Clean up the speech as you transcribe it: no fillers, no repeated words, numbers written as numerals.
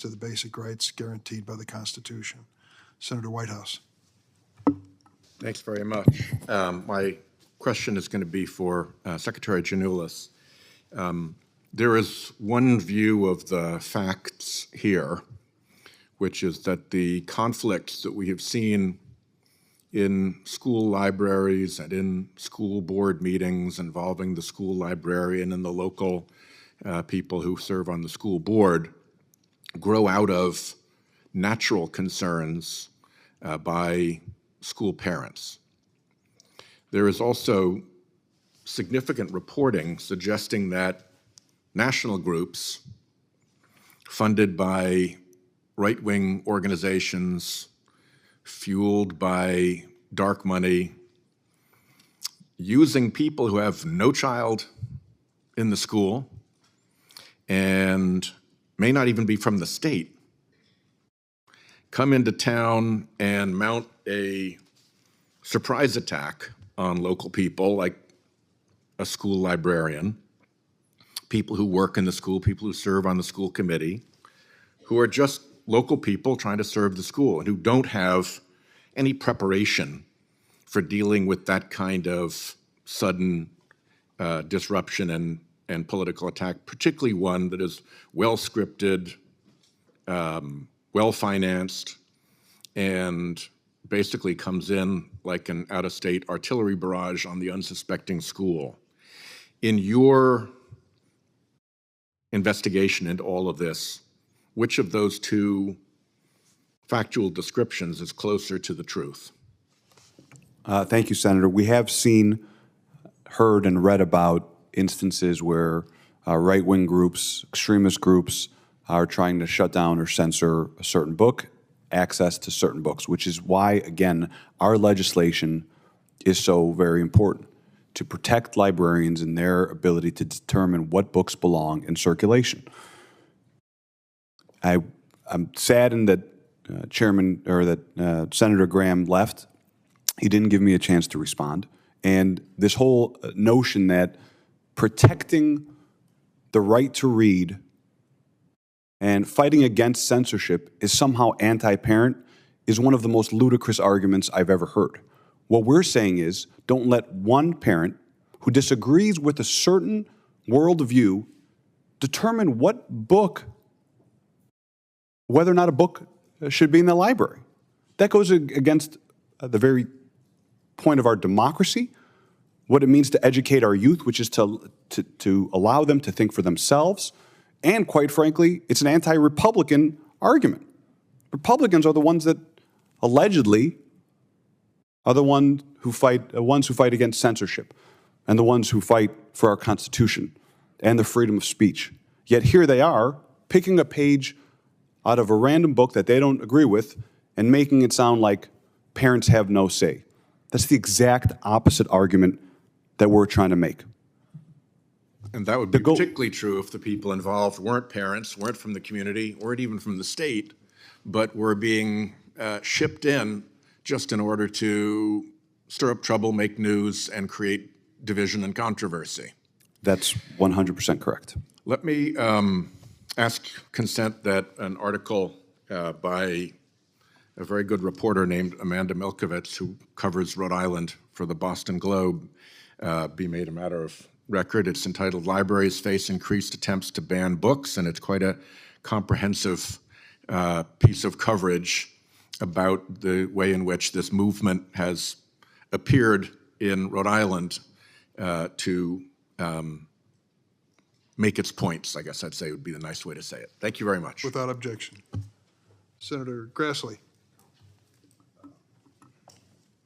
to the basic rights guaranteed by the Constitution. Senator Whitehouse. Thanks very much. My question is going to be for Secretary Giannoulias. There is one view of the facts here, which is that the conflicts that we have seen in school libraries and in school board meetings involving the school librarian and the local people who serve on the school board grow out of natural concerns by school parents. There is also significant reporting suggesting that national groups funded by right-wing organizations, fueled by dark money, using people who have no child in the school and may not even be from the state, come into town and mount a surprise attack on local people like a school librarian, people who work in the school, people who serve on the school committee, who are just local people trying to serve the school and who don't have any preparation for dealing with that kind of sudden disruption and political attack, particularly one that is well-scripted, well-financed, and basically comes in like an out-of-state artillery barrage on the unsuspecting school. In your investigation into all of this, which of those two factual descriptions is closer to the truth? Thank you, Senator. We have seen, heard, and read about instances where right-wing groups, extremist groups, are trying to shut down or censor a certain book, access to certain books, which is why, again, our legislation is so very important, to protect librarians and their ability to determine what books belong in circulation. I'm saddened that Senator Graham left. He didn't give me a chance to respond. And this whole notion that protecting the right to read and fighting against censorship is somehow anti-parent is one of the most ludicrous arguments I've ever heard. What we're saying is, don't let one parent who disagrees with a certain worldview determine what book, whether or not a book should be in the library. That goes against the very point of our democracy, what it means to educate our youth, which is to allow them to think for themselves. And quite frankly, it's an anti-Republican argument. Republicans are the ones that allegedly are the ones who fight against censorship and the ones who fight for our Constitution and the freedom of speech. Yet here they are picking a page out of a random book that they don't agree with and making it sound like parents have no say. That's the exact opposite argument that we're trying to make. And that would be particularly true if the people involved weren't parents, weren't from the community, weren't even from the state, but were being shipped in just in order to stir up trouble, make news, and create division and controversy. That's 100% correct. Let me ask consent that an article by a very good reporter named Amanda Milkovich, who covers Rhode Island for the Boston Globe, be made a matter of record. It's entitled "Libraries Face Increased Attempts to Ban Books," and it's quite a comprehensive piece of coverage about the way in which this movement has appeared in Rhode Island to make its points, I guess I'd say would be the nice way to say it. Thank you very much. Without objection. Senator Grassley.